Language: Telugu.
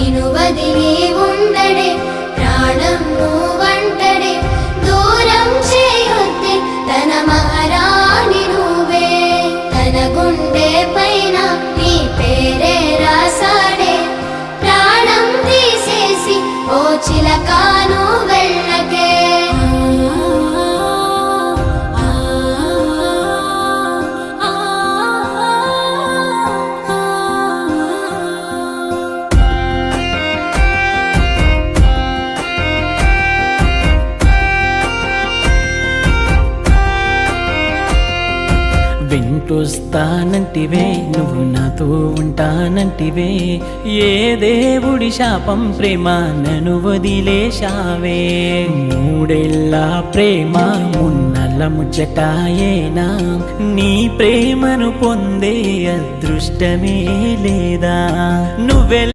నిను వదిలి ఉండడే ప్రాణం నువ్వంటడే దూరం చేయొద్దే తన మహారాణి నువ్వే తన గుండె పైన నీ పేరే రాసాడే ప్రాణం తీసేసి ఓ చిలకాను వెళ్ళకే వెంటొస్తానంటివే నువ్వు నాతో ఉంటానంటివే ఏ దేవుడి శాపం ప్రేమ నన్ను వదిలేశావే మూడేళ్ళ ప్రేమ మున్నల ముచ్చటాయేనా నీ ప్రేమను పొందే అదృష్టమే లేదా నువ్వె